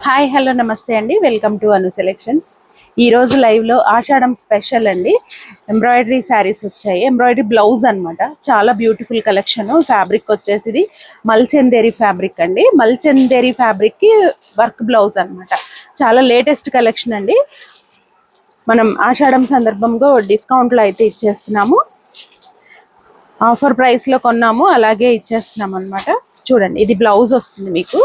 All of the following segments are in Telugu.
హాయ్ హలో నమస్తే అండి, వెల్కమ్ టు అను సెలెక్షన్స్. ఈరోజు లైవ్లో ఆషాఢం స్పెషల్ అండి. ఎంబ్రాయిడరీ శారీస్ వచ్చాయి. ఎంబ్రాయిడరీ బ్లౌజ్ అనమాట. చాలా బ్యూటిఫుల్ కలెక్షన్. ఫ్యాబ్రిక్ వచ్చేసి ఇది మల్చందేరి ఫ్యాబ్రిక్ అండి. మల్చందేరి ఫ్యాబ్రిక్కి వర్క్ బ్లౌజ్ అనమాట. చాలా లేటెస్ట్ కలెక్షన్ అండి. మనం ఆషాఢం సందర్భంగా డిస్కౌంట్లో అయితే ఇచ్చేస్తున్నాము. ఆఫర్ ప్రైస్లో కొన్నాము, అలాగే ఇచ్చేస్తున్నాం అనమాట. చూడండి, ఇది బ్లౌజ్ వస్తుంది మీకు.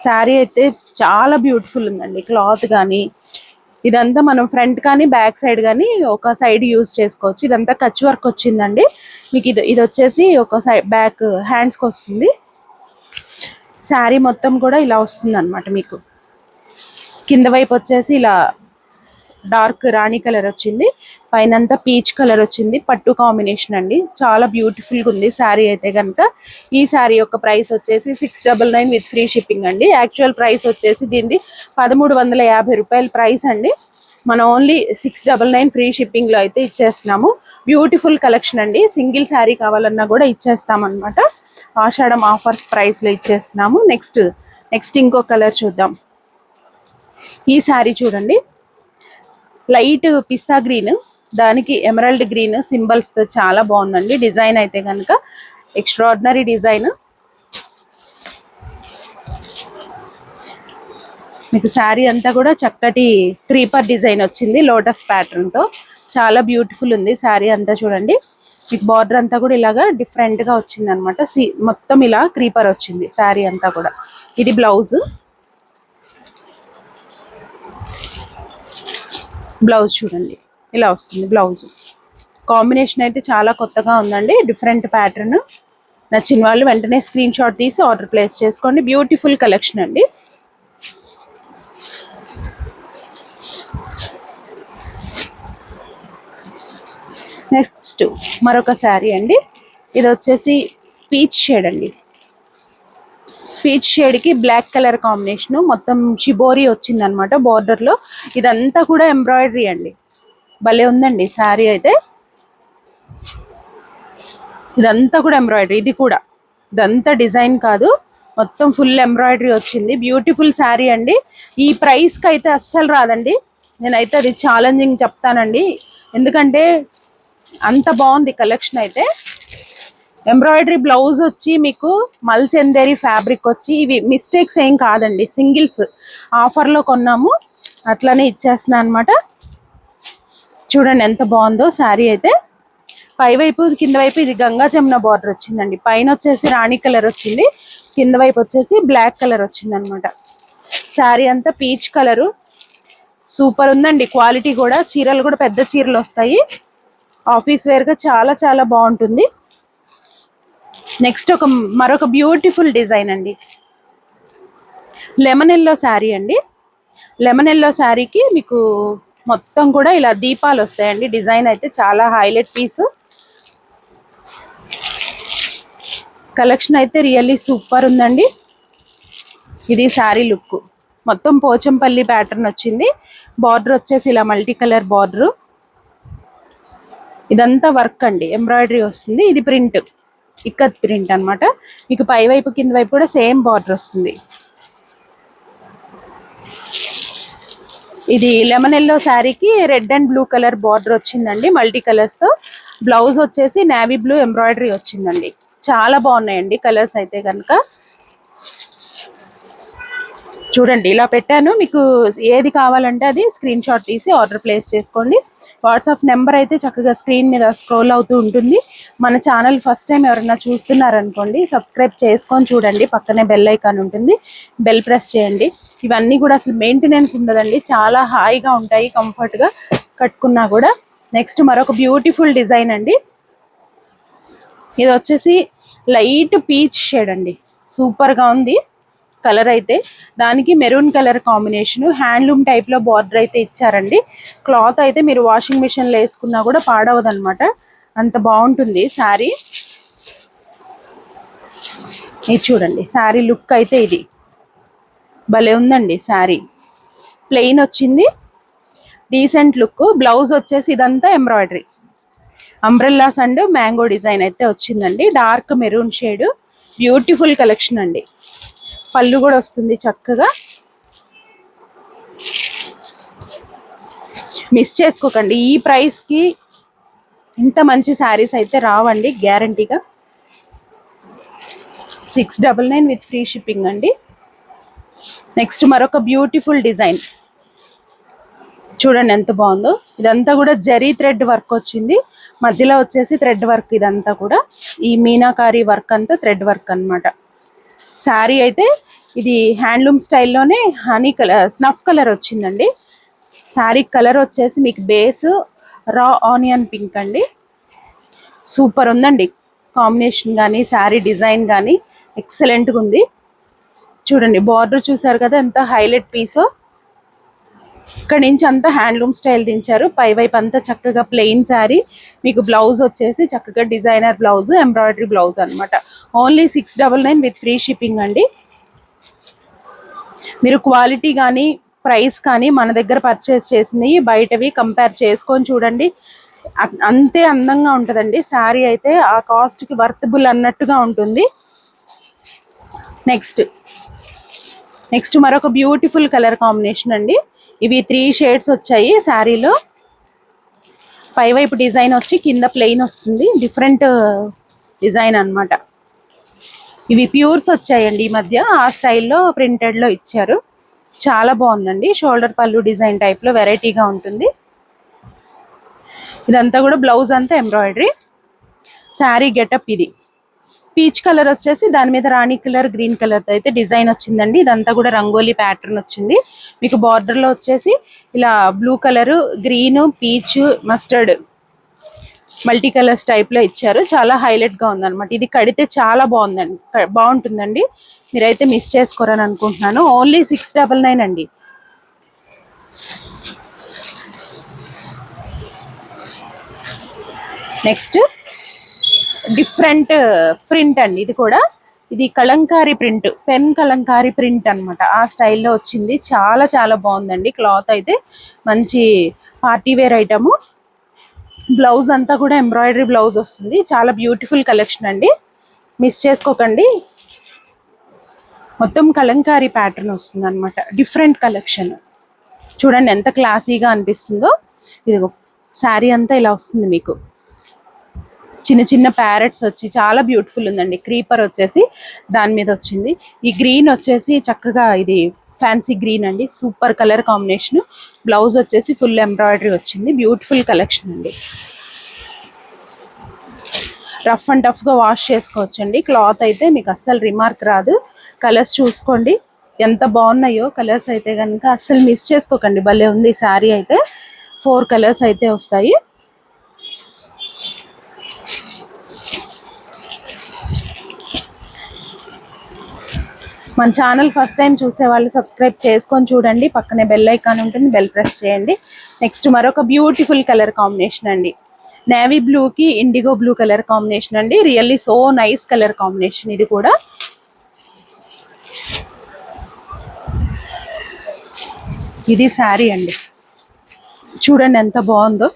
శారీ అయితే చాలా బ్యూటిఫుల్ ఉందండి. క్లాత్ కానీ ఇదంతా మనం ఫ్రంట్ కానీ బ్యాక్ సైడ్ కానీ ఒక సైడ్ యూజ్ చేసుకోవచ్చు. ఇదంతా కచ్ వర్క్ వచ్చిందండి మీకు. ఇది వచ్చేసి ఒక సైడ్ బ్యాక్ హ్యాండ్స్కి వస్తుంది. శారీ మొత్తం కూడా ఇలా వస్తుంది అనమాట. మీకు కింద వైపు వచ్చేసి ఇలా డార్క్ రాణి కలర్ వచ్చింది, పైనంతా పీచ్ కలర్ వచ్చింది. పట్టు కాంబినేషన్ అండి. చాలా బ్యూటిఫుల్గా ఉంది శారీ అయితే కనుక. ఈ శారీ యొక్క ప్రైస్ వచ్చేసి 699 విత్ ఫ్రీ షిప్పింగ్ అండి. యాక్చువల్ ప్రైస్ వచ్చేసి దీనిది 1350 రూపాయల ప్రైస్ అండి. మనం ఓన్లీ 699 ఫ్రీ షిప్పింగ్లో అయితే ఇచ్చేస్తున్నాము. బ్యూటిఫుల్ కలెక్షన్ అండి. సింగిల్ శారీ కావాలన్నా కూడా ఇచ్చేస్తాం అనమాట. ఆషాఢం ఆఫర్స్ ప్రైస్లో ఇచ్చేస్తున్నాము. నెక్స్ట్ ఇంకో కలర్ చూద్దాం. ఈ శారీ చూడండి, లైట్ పిస్తా గ్రీన్, దానికి ఎమరాల్డ్ గ్రీన్ సింబల్స్తో చాలా బాగుందండి. డిజైన్ అయితే కనుక ఎక్స్ట్రాడినరీ డిజైన్. మీకు శారీ అంతా కూడా చక్కటి క్రీపర్ డిజైన్ వచ్చింది లోటస్ ప్యాటర్న్తో. చాలా బ్యూటిఫుల్ ఉంది శారీ అంతా. చూడండి, మీకు బార్డర్ అంతా కూడా ఇలాగా డిఫరెంట్గా వచ్చింది అనమాట. మొత్తం ఇలా క్రీపర్ వచ్చింది శారీ అంతా కూడా. ఇది బ్లౌజ్ చూడండి, ఇలా వస్తుంది బ్లౌజ్. కాంబినేషన్ అయితే చాలా కొత్తగా ఉందండి, డిఫరెంట్ ప్యాటర్న్. నచ్చిన వాళ్ళు వెంటనే స్క్రీన్ షాట్ తీసి ఆర్డర్ ప్లేస్ చేసుకోండి. బ్యూటిఫుల్ కలెక్షన్ అండి. నెక్స్ట్ మరొక శారీ అండి. ఇది వచ్చేసి పీచ్ షేడ్ అండి. పీచ్ షేడ్కి బ్లాక్ కలర్ కాంబినేషన్. మొత్తం షిబోరి వచ్చింది అనమాట బార్డర్లో. ఇదంతా కూడా ఎంబ్రాయిడరీ అండి. భలే ఉందండి శారీ అయితే. ఇదంతా కూడా ఎంబ్రాయిడరీ. ఇదంతా డిజైన్ కాదు, మొత్తం ఫుల్ ఎంబ్రాయిడరీ వచ్చింది. బ్యూటిఫుల్ శారీ అండి. ఈ ప్రైస్కి అయితే అస్సలు రాదండి. నేనైతే అది ఛాలెంజింగ్ చెప్తానండి, ఎందుకంటే అంత బాగుంది కలెక్షన్ అయితే. ఎంబ్రాయిడరీ బ్లౌజ్ వచ్చి మీకు మల్చందేరి ఫ్యాబ్రిక్ వచ్చి, ఇవి మిస్టేక్స్ ఏం కాదండి. సింగిల్స్ ఆఫర్లో కొన్నాము, అట్లనే ఇచ్చేస్తున్నాను అనమాట. చూడండి ఎంత బాగుందో శారీ అయితే. పై వైపు కింద వైపు ఇది గంగా జమున బార్డర్ వచ్చిందండి. పైన వచ్చేసి రాణి కలర్ వచ్చింది, కింద వైపు వచ్చేసి బ్లాక్ కలర్ వచ్చింది అనమాట. శారీ అంతా పీచ్ కలరు. సూపర్ ఉందండి క్వాలిటీ కూడా. చీరలు కూడా పెద్ద చీరలు వస్తాయి. ఆఫీస్ వేర్గా చాలా చాలా బాగుంటుంది. నెక్స్ట్ మరొక బ్యూటిఫుల్ డిజైన్ అండి. లెమన్ ఎల్లో శారీ అండి. లెమన్ ఎల్లో శారీకి మీకు మొత్తం కూడా ఇలా దీపాలు వస్తాయండి. డిజైన్ అయితే చాలా హైలైట్ పీస్. కలెక్షన్ అయితే రియల్లీ సూపర్ ఉందండి. ఇది శారీ లుక్. మొత్తం పోచంపల్లి ప్యాటర్న్ వచ్చింది. బార్డర్ వచ్చేసి ఇలా మల్టీ కలర్ బార్డరు. ఇదంతా వర్క్ అండి, ఎంబ్రాయిడరీ వస్తుంది. ఇది ప్రింట్, ఇక్కత్ ప్రింట్ అనమాట. మీకు పై వైపు కింద వైపు కూడా సేమ్ బార్డర్ వస్తుంది. ఇది లెమన్ ఎల్లో శారీకి red and blue colour border వచ్చిందండి, మల్టీ కలర్స్తో. బ్లౌజ్ వచ్చేసి నేవీ బ్లూ ఎంబ్రాయిడరీ వచ్చిందండి. చాలా బాగున్నాయండి కలర్స్ అయితే కనుక. చూడండి ఇలా పెట్టాను. మీకు ఏది కావాలంటే అది స్క్రీన్ షాట్ తీసి ఆర్డర్ ప్లేస్ చేసుకోండి. వాట్సాప్ నెంబర్ అయితే చక్కగా స్క్రీన్ మీద స్క్రోల్ అవుతూ ఉంటుంది. మన ఛానల్ ఫస్ట్ టైం ఎవరైనా చూస్తున్నారనుకోండి, సబ్స్క్రైబ్ చేసుకొని చూడండి. పక్కనే బెల్ ఐకాన్ ఉంటుంది, బెల్ ప్రెస్ చేయండి. ఇవన్నీ కూడా అసలు మెయింటెనెన్స్ ఉండదండి, చాలా హాయిగా ఉంటాయి, కంఫర్ట్గా కట్టుకున్నా కూడా. నెక్స్ట్ మరొక బ్యూటిఫుల్ డిజైన్ అండి. ఇది వచ్చేసి లైట్ పీచ్ షేడ్ అండి. సూపర్గా ఉంది కలర్ అయితే. దానికి మెరూన్ కలర్ కాంబినేషన్, హ్యాండ్లూమ్ టైప్లో బార్డర్ అయితే ఇచ్చారండి. క్లాత్ అయితే మీరు వాషింగ్ మిషన్లో వేసుకున్నా కూడా పాడవదనమాట, అంత బాగుంటుంది శారీ. ఇది చూడండి శారీ లుక్ అయితే ఇది భలే ఉందండి. శారీ ప్లెయిన్ వచ్చింది, డీసెంట్ లుక్. బ్లౌజ్ వచ్చేసి ఇదంతా embroidery, umbrellas and mango design అయితే వచ్చిందండి. Dark maroon shade, beautiful collection అండి. పళ్ళు కూడా వస్తుంది చక్కగా. మిస్ చేసుకోకండి, ఈ ప్రైస్కి ఇంత మంచి శారీస్ అయితే రావండి గ్యారంటీగా. 699 విత్ ఫ్రీ షిప్పింగ్ అండి. నెక్స్ట్ మరొక బ్యూటిఫుల్ డిజైన్ చూడండి ఎంత బాగుందో. ఇదంతా కూడా జరీ థ్రెడ్ వర్క్ వచ్చింది, మధ్యలో వచ్చేసి థ్రెడ్ వర్క్. ఇదంతా కూడా ఈ మీనాకారి వర్క్ అంతా థ్రెడ్ వర్క్ అన్నమాట. శారీ అయితే ఇది హ్యాండ్లూమ్ స్టైల్లోనే హనీ కలర్, స్నఫ్ కలర్ వచ్చిందండి. శారీ కలర్ వచ్చేసి మీకు బేస్ రా ఆనియన్ పింక్ అండి. సూపర్ ఉందండి కాంబినేషన్ కానీ శారీ డిజైన్ కానీ ఎక్సలెంట్గా ఉంది. చూడండి బార్డర్ చూసారు కదా ఎంత హైలైట్ పీసో. ఇక్కడ నుంచి అంతా హ్యాండ్లూమ్ స్టైల్ దించారు. పై వైపు అంతా చక్కగా ప్లెయిన్ శారీ, మీకు బ్లౌజ్ వచ్చేసి చక్కగా డిజైనర్ బ్లౌజ్, ఎంబ్రాయిడరీ బ్లౌజ్ అనమాట. ఓన్లీ 699 విత్ ఫ్రీ షిప్పింగ్ అండి. మీరు క్వాలిటీ కానీ ప్రైస్ కానీ మన దగ్గర పర్చేస్ చేసినవి బయటవి కంపేర్ చేసుకొని చూడండి, అంతే అందంగా ఉంటుందండి శారీ అయితే. ఆ కాస్ట్కి వర్తబుల్ అన్నట్టుగా ఉంటుంది. నెక్స్ట్ మరొక బ్యూటిఫుల్ కలర్ కాంబినేషన్ అండి. ఇవి 3 షేడ్స్ వచ్చాయి శారీలో. పైవైపు డిజైన్ వచ్చి కింద ప్లెయిన్ వస్తుంది, డిఫరెంట్ డిజైన్ అనమాట. ఇవి ప్యూర్స్ వచ్చాయండి ఈ మధ్య, ఆ స్టైల్లో ప్రింటెడ్లో ఇచ్చారు. చాలా బాగుందండి. షోల్డర్ పళ్ళు డిజైన్ టైప్లో వెరైటీగా ఉంటుంది. ఇదంతా కూడా బ్లౌజ్ అంతా ఎంబ్రాయిడరీ. శారీ గెటప్ ఇది. పీచ్ కలర్ వచ్చేసి దాని మీద రాణి కలర్, గ్రీన్ కలర్ అయితే డిజైన్ వచ్చిందండి. ఇదంతా కూడా రంగోలీ ప్యాటర్న్ వచ్చింది. మీకు బార్డర్లో వచ్చేసి ఇలా blue colour, green, peach, mustard multi colours టైప్లో ఇచ్చారు. చాలా హైలైట్గా ఉందన్నమాట. ఇది కడితే చాలా బాగుంటుందండి. మీరైతే మిస్ చేసుకోరని అనుకుంటున్నాను. ఓన్లీ 699 అండి. నెక్స్ట్ డిఫరెంట్ ప్రింట్ అండి. ఇది Kalamkari print, pen Kalamkari print అనమాట. ఆ స్టైల్లో వచ్చింది. చాలా చాలా బాగుందండి. క్లాత్ అయితే మంచి పార్టీ వేర్ ఐటము. బ్లౌజ్ అంతా కూడా ఎంబ్రాయిడరీ బ్లౌజ్ వస్తుంది. చాలా బ్యూటిఫుల్ కలెక్షన్ అండి, మిస్ చేసుకోకండి. మొత్తం కలంకారీ ప్యాటర్న్ వస్తుంది అనమాట. డిఫరెంట్ కలెక్షన్ చూడండి ఎంత క్లాసీగా అనిపిస్తుందో. ఇదిగో శారీ అంతా ఇలా వస్తుంది మీకు. చిన్న చిన్న ప్యారెట్స్ వచ్చి చాలా బ్యూటిఫుల్ ఉందండి. క్రీపర్ వచ్చేసి దాని మీద వచ్చింది. ఈ గ్రీన్ వచ్చేసి చక్కగా ఇది ఫ్యాన్సీ గ్రీన్ అండి. Super colour combination. బ్లౌజ్ వచ్చేసి ఫుల్ ఎంబ్రాయిడరీ వచ్చింది. బ్యూటిఫుల్ కలెక్షన్ అండి. రఫ్ అండ్ టఫ్గా వాష్ చేసుకోవచ్చండి. క్లాత్ అయితే మీకు అస్సలు రిమార్క్ రాదు. కలర్స్ చూసుకోండి ఎంత బాగున్నాయో. కలర్స్ అయితే కనుక అస్సలు మిస్ చేసుకోకండి. భలే ఉంది శారీ అయితే. 4 కలర్స్ అయితే వస్తాయి. మన ఛానల్ ఫస్ట్ టైం చూసే వాళ్ళు సబ్స్క్రైబ్ చేసుకొని చూడండి. పక్కనే బెల్ ఐకాన్ ఉంటుంది, బెల్ ప్రెస్ చేయండి. నెక్స్ట్ మరొక బ్యూటిఫుల్ కలర్ కాంబినేషన్ అండి. నేవీ బ్లూకి ఇండిగో బ్లూ కలర్ కాంబినేషన్ అండి. Really so nice colour combination. ఇది కూడా ఇది శారీ అండి. చూడండి ఎంత బాగుందో.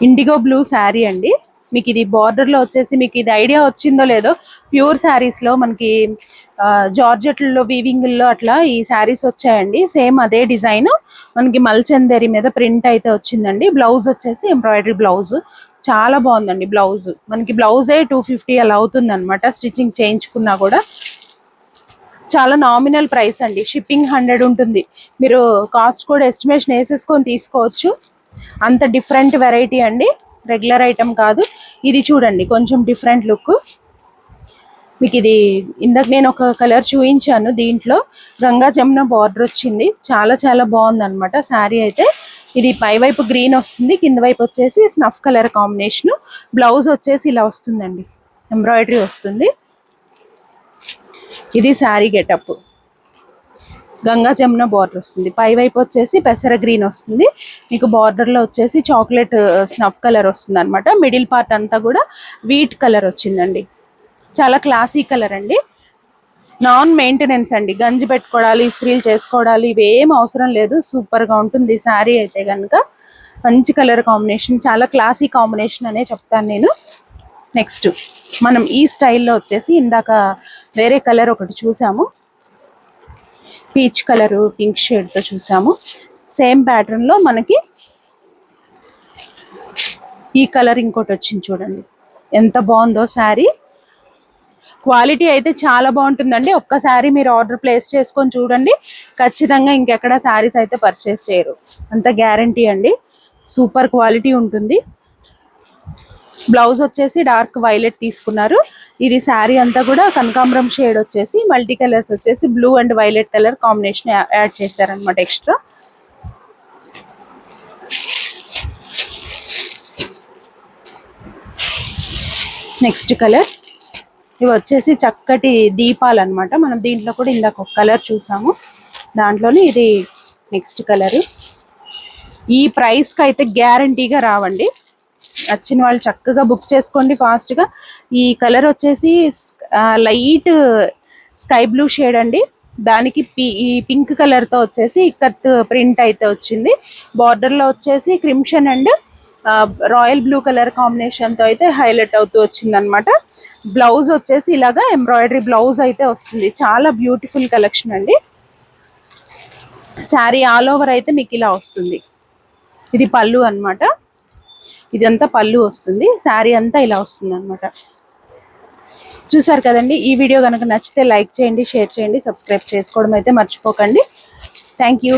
ఇండిగో బ్లూ శారీ అండి. మీకు ఇది బార్డర్లో వచ్చేసి మీకు ఇది ఐడియా వచ్చిందో లేదో, ప్యూర్ శారీస్లో మనకి జార్జెట్లో వీవింగ్లో అట్లా ఈ శారీస్ వచ్చాయండి. సేమ్ అదే డిజైన్ మనకి మల్చందేరి మీద ప్రింట్ అయితే వచ్చిందండి. బ్లౌజ్ వచ్చేసి ఎంబ్రాయిడరీ బ్లౌజ్. చాలా బాగుందండి బ్లౌజ్. మనకి బ్లౌజే 250 అలా అవుతుంది అనమాట. స్టిచ్చింగ్ చేయించుకున్నా కూడా చాలా నామినల్ ప్రైస్ అండి. షిప్పింగ్ 100 ఉంటుంది. మీరు కాస్ట్ కూడా ఎస్టిమేషన్ వేసేసుకొని తీసుకోవచ్చు. అంత డిఫరెంట్ వెరైటీ అండి, రెగ్యులర్ ఐటమ్ కాదు. ఇది చూడండి కొంచెం డిఫరెంట్ లుక్. మీకు ఇది ఇందాక నేను ఒక కలర్ చూపించాను. దీంట్లో గంగా జమున బార్డర్ వచ్చింది. చాలా చాలా బాగుంది అనమాట శారీ అయితే. ఇది పై వైపు గ్రీన్ వస్తుంది, కింద వైపు వచ్చేసి స్నఫ్ కలర్ కాంబినేషన్. బ్లౌజ్ వచ్చేసి ఇలా వస్తుందండి, ఎంబ్రాయిడరీ వస్తుంది. ఇది శారీ గెటప్. గంగా జమున బార్డర్ వస్తుంది. పై వైపు వచ్చేసి పెసర గ్రీన్ వస్తుంది. మీకు బార్డర్లో వచ్చేసి చాక్లెట్ స్నఫ్ కలర్ వస్తుంది అనమాట. మిడిల్ పార్ట్ అంతా కూడా వీట్ కలర్ వచ్చిందండి. చాలా క్లాసీ కలర్ అండి. నాన్ మెయింటెనెన్స్ అండి. గంజి పెట్టుకోవడాలి, ఇస్త్రీలు చేసుకోవడాలి, ఇవేం అవసరం లేదు. సూపర్గా ఉంటుంది శారీ అయితే కనుక. మంచి కలర్ కాంబినేషన్, చాలా క్లాసీ కాంబినేషన్ అనే చెప్తాను నేను. నెక్స్ట్ మనం ఈ స్టైల్లో వచ్చేసి ఇందాక వేరే కలర్ ఒకటి చూసాము, పీచ్ కలరు పింక్ షేడ్తో చూసాము. సేమ్ ప్యాటర్న్లో మనకి ఈ కలర్ ఇంకోటి వచ్చింది చూడండి, ఎంత బాగుందో శారీ. క్వాలిటీ అయితే చాలా బాగుంటుందండి. ఒక్కసారి మీరు ఆర్డర్ ప్లేస్ చేసుకొని చూడండి, ఖచ్చితంగా ఇంకెక్కడ శారీస్ అయితే పర్చేస్ చేయరు, అంత గ్యారంటీ అండి. సూపర్ క్వాలిటీ ఉంటుంది. బ్లౌజ్ వచ్చేసి డార్క్ వైలెట్ తీసుకున్నారు. ఇది శారీ అంతా కూడా కనకాంబరం షేడ్ వచ్చేసి మల్టీ కలర్స్ వచ్చేసి blue and violet colour combination add చేశారనమాట ఎక్స్ట్రా. నెక్స్ట్ కలర్ ఇవి వచ్చేసి చక్కటి దీపాలు అనమాట. మనం దీంట్లో కూడా ఇందాక ఒక కలర్ చూసాము, దాంట్లోనే ఇది నెక్స్ట్ కలరు. ఈ ప్రైస్కి అయితే గ్యారంటీగా రావండి. నచ్చిన వాళ్ళు చక్కగా బుక్ చేసుకోండి ఫాస్ట్గా. ఈ కలర్ వచ్చేసి లైట్ స్కై బ్లూ షేడ్ అండి, దానికి ఈ పింక్ కలర్తో వచ్చేసి ఇక్కత్ ప్రింట్ అయితే వచ్చింది. బార్డర్లో వచ్చేసి crimson and royal blue colour కాంబినేషన్తో అయితే హైలైట్ అవుతూ వచ్చింది అనమాట. బ్లౌజ్ వచ్చేసి ఇలాగా ఎంబ్రాయిడరీ బ్లౌజ్ అయితే వస్తుంది. చాలా బ్యూటిఫుల్ కలెక్షన్ అండి. శారీ ఆల్ ఓవర్ అయితే మీకు ఇలా వస్తుంది. ఇది పళ్ళు అనమాట, ఇదంతా పళ్ళు వస్తుంది. శారీ అంతా ఇలా వస్తుంది అనమాట. చూసారు కదండి. ఈ వీడియో కనుక నచ్చితే లైక్ చేయండి, షేర్ చేయండి, సబ్స్క్రైబ్ చేసుకోవడం అయితే మర్చిపోకండి. Thank you.